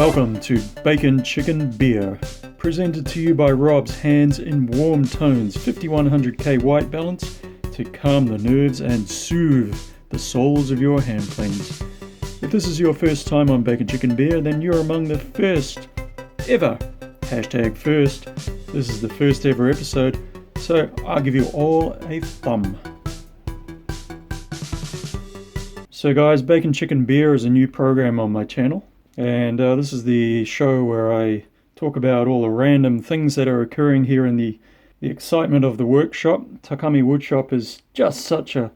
Welcome to Baconchickenbeer, presented to you by Rob's Hands in Warm Tones 5100K white balance to calm the nerves and soothe the soles of your hand planes. If this is your first time on Baconchickenbeer, then you're among the first ever. Hashtag first. This is the first ever episode, so I'll give you all a thumb. So guys, Baconchickenbeer is a new program on my channel, and this is the show where I talk about all the random things that are occurring here in the excitement of the workshop. Takami Woodshop is just such an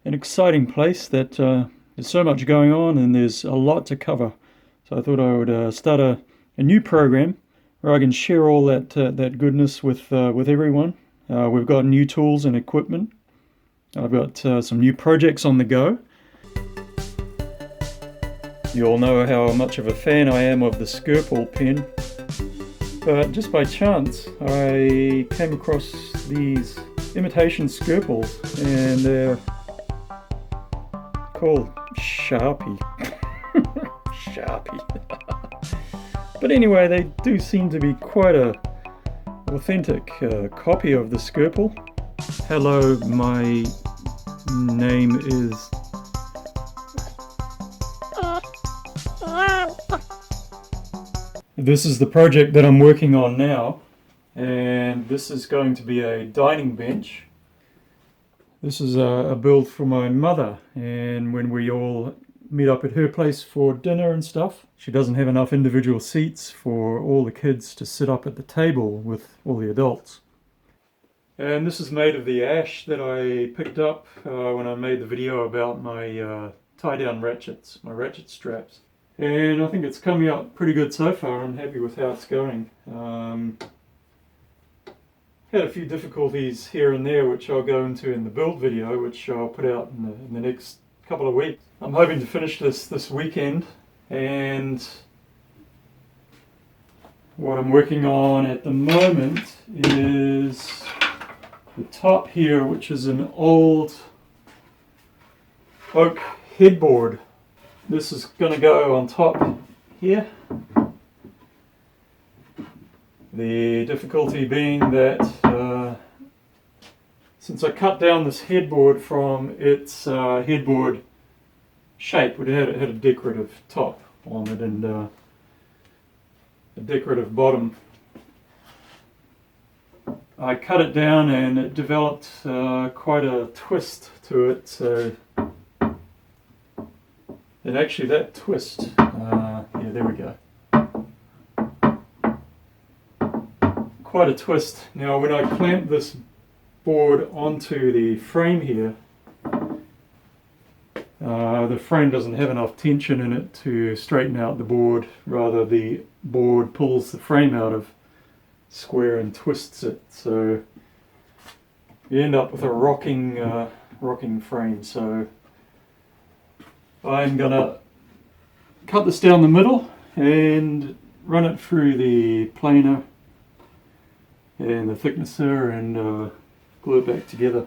exciting place that there's so much going on and there's a lot to cover. So I thought I would start a new program where I can share all that goodness with everyone. We've got new tools and equipment. I've got some new projects on the go. You all know how much of a fan I am of the Skirple pen, but just by chance I came across these imitation Skirples, and they're called Sharpie. Sharpie. But anyway, they do seem to be quite a authentic copy of the Skirple. Hello, my name is... This is the project that I'm working on now, and this is going to be a dining bench. This is a build for my mother, and when we all meet up at her place for dinner and stuff, she doesn't have enough individual seats for all the kids to sit up at the table with all the adults. And this is made of the ash that I picked up when I made the video about my tie-down ratchets, my ratchet straps. And I think it's coming out pretty good so far. I'm happy with how it's going. Had a few difficulties here and there which I'll go into in the build video, which I'll put out in the next couple of weeks. I'm hoping to finish this weekend, and what I'm working on at the moment is the top here, which is an old oak headboard. This is going to go on top here. The difficulty being that since I cut down this headboard from its headboard shape, it had a decorative top on it and a decorative bottom. I cut it down and it developed quite a twist to it, so... And actually that twist, yeah, there we go. Quite a twist. Now when I clamp this board onto the frame here, the frame doesn't have enough tension in it to straighten out the board. Rather, the board pulls the frame out of square and twists it. So you end up with a rocking frame. So I'm gonna cut this down the middle and run it through the planer and the thicknesser and glue it back together.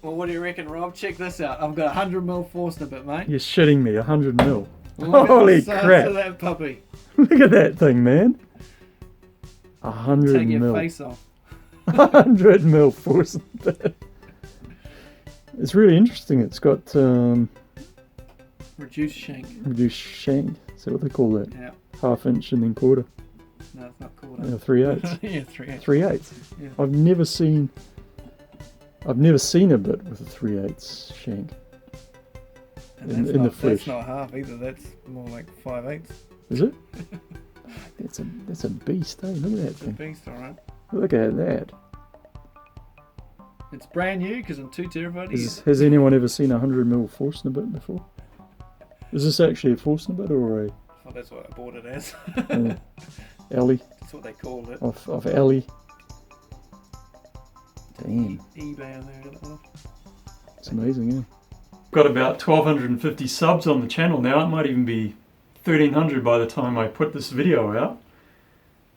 Well, what do you reckon, Rob? Check this out. I've got 100mm forstner bit, mate. You're shitting me, 100mm. Look Holy at the size crap. of that puppy. Look at that thing, man. 100mm. Take your face off. 100mm forstner. It's really interesting. It's got Reduced shank. reduced shank. Is that what they call that? Yeah. Half inch and then quarter. No, it's not called 3/8. Yeah, 3/8. 3/8. Yeah. I've never seen a bit with a 3/8 shank. And in that's the not, flesh. That's not half either. That's more like 5/8. Is it? That's a beast, eh? Look at that It's a thing. beast, alright. Look at that. It's brand new because I'm too terrified to use it. Has anyone ever seen a 100mm forstner bit before? Is this actually a forstner bit or a Oh, that's what I bought it as. alley That's what they called it. of alley? Damn, eBay on there. it's amazing, eh? Got about 1,250 subs on the channel now. It might even be 1,300 by the time I put this video out.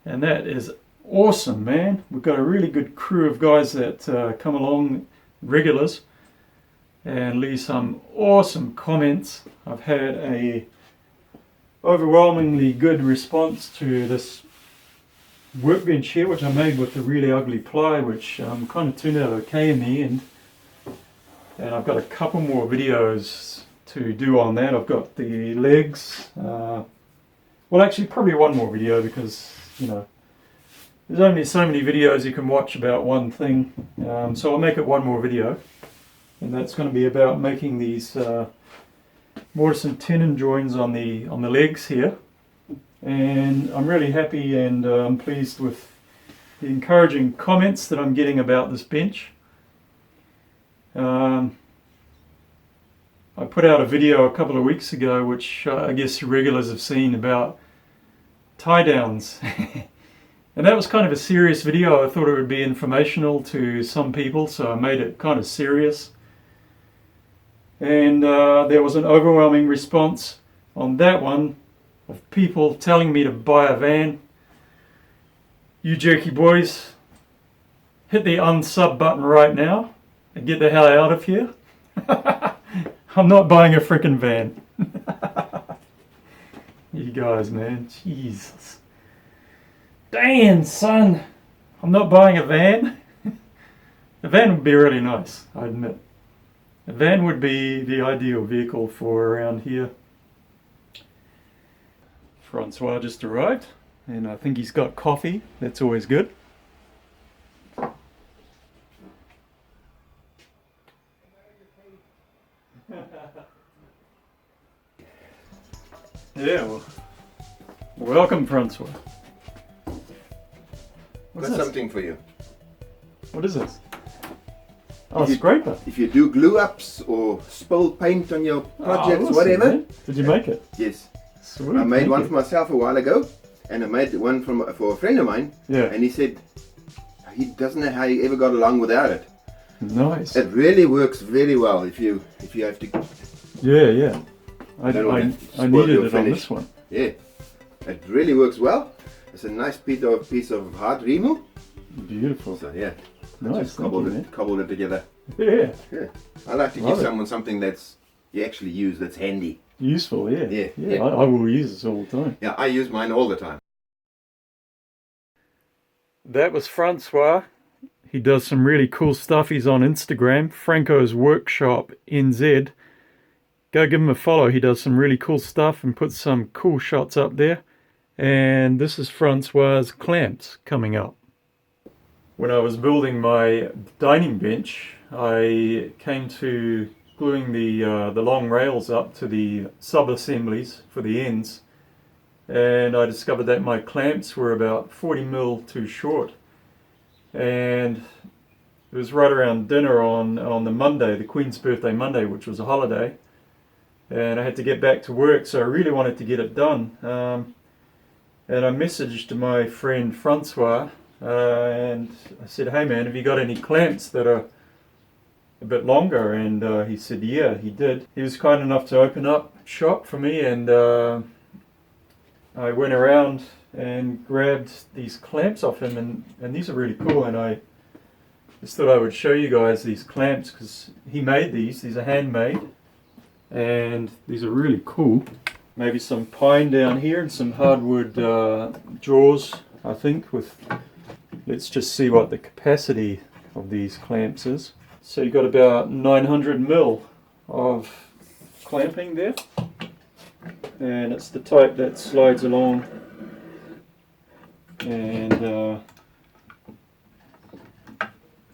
And that is awesome, man. We've got a really good crew of guys that come along, regulars. and leave some awesome comments. I've had a overwhelmingly good response to this workbench here, which I made with the really ugly ply, which kind of turned out okay in the end. And I've got a couple more videos to do on that. I've got the legs. Well, actually, probably one more video, because, you know, there's only so many videos you can watch about one thing. So I'll make it one more video. And that's going to be about making these mortise and tenon joins on the legs here. And I'm really happy, and I'm pleased with the encouraging comments that I'm getting about this bench. I put out a video a couple of weeks ago, which I guess regulars have seen, about tie downs. And that was kind of a serious video. I thought it would be informational to some people, so I made it kind of serious. And there was an overwhelming response on that one of people telling me to buy a van. You jerky boys, hit the unsub button right now and get the hell out of here. I'm not buying a frickin' van. You guys, man, Jesus. Damn, son, I'm not buying a van. A van would be really nice, I admit. A van would be the ideal vehicle for around here. Francois just arrived, and I think he's got coffee. That's always good. Yeah, well, welcome, Francois. What's Got this? something for you. What is this? Oh, a scraper. If you do glue ups or spill paint on your projects, awesome, whatever. man. Did you make it? Yes. Sweet, I made thank one you. for myself a while ago, and I made one for a friend of mine. Yeah. And he said he doesn't know how he ever got along without it. Nice. It really works very well if you have to. Yeah. I don't want to spoil needed your it on finish. this one. Yeah, it really works well. It's a nice piece of hard remo. Beautiful. So yeah, Nice. just Thank you, man. cobbled it together. Yeah. Yeah, I like to Love give it. someone something that's you actually use, that's handy. Useful, yeah. Yeah. I will use this all the time. Yeah, I use mine all the time. That was Francois. He does some really cool stuff. He's on Instagram, Franco's Workshop NZ. Go give him a follow. He does some really cool stuff and puts some cool shots up there. And this is Francois's clamps coming up. When I was building my dining bench, I came to gluing the long rails up to the sub-assemblies for the ends. And I discovered that my clamps were about 40mm too short. And it was right around dinner on the Monday, the Queen's birthday Monday, which was a holiday. And I had to get back to work, so I really wanted to get it done. And I messaged my friend Francois, and I said, hey man, have you got any clamps that are a bit longer? And he said, yeah, he did. He was kind enough to open up shop for me, and I went around and grabbed these clamps off him, and these are really cool, and I just thought I would show you guys these clamps because he made these are handmade, and these are really cool. Maybe some pine down here and some hardwood jaws, I think. Let's just see what the capacity of these clamps is. So you've got about 900mm of clamping there, and it's the type that slides along, and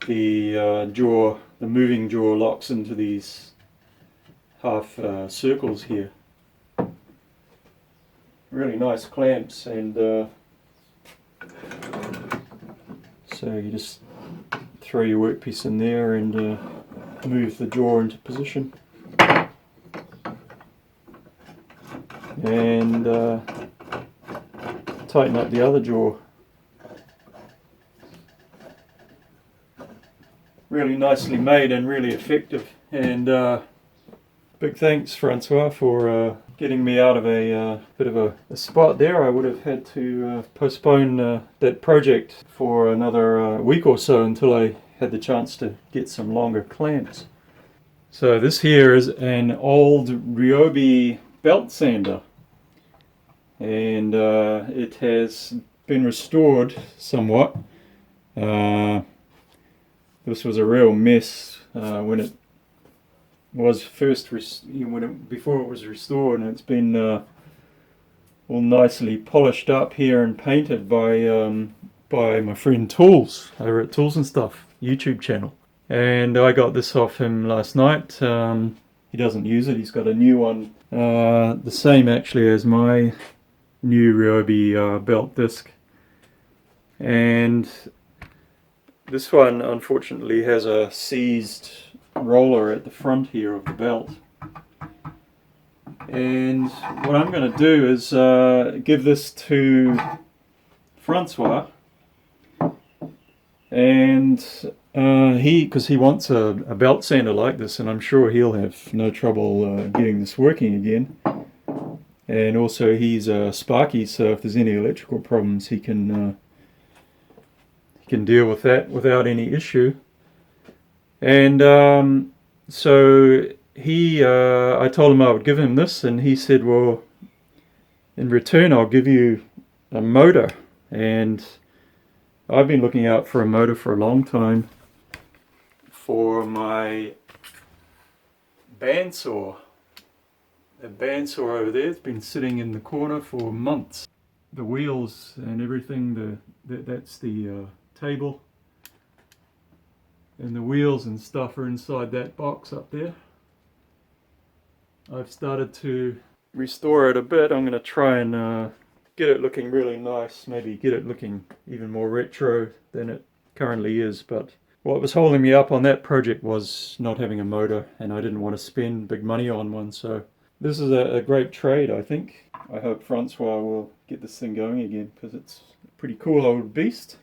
the moving jaw locks into these half circles here. Really nice clamps, and so you just throw your workpiece in there and move the jaw into position, and tighten up the other jaw. Really nicely made and really effective, and big thanks Francois for getting me out of a bit of a spot there. I would have had to postpone that project for another week or so until I had the chance to get some longer clamps. So this here is an old Ryobi belt sander, and it has been restored somewhat. This was a real mess when it was first before it was restored, and it's been all nicely polished up here and painted by my friend Tools over at Tools and Stuff YouTube channel. And I got this off him last night. He doesn't use it. He's got a new one, the same actually as my new Ryobi belt disc. And this one unfortunately has a seized roller at the front here of the belt. And what I'm going to do is give this to Francois, and because he wants a belt sander like this, and I'm sure he'll have no trouble getting this working again. And also he's Sparky, so if there's any electrical problems he can deal with that without any issue. And so I told him I would give him this, and he said, well, in return I'll give you a motor. And I've been looking out for a motor for a long time for my bandsaw. The bandsaw over there has been sitting in the corner for months. The wheels and everything, that's the table, and the wheels and stuff are inside that box up there. I've started to restore it a bit. I'm going to try and get it looking really nice, maybe get it looking even more retro than it currently is. But what was holding me up on that project was not having a motor, and I didn't want to spend big money on one. So this is a great trade, I think. I hope Francois will get this thing going again, because it's a pretty cool old beast.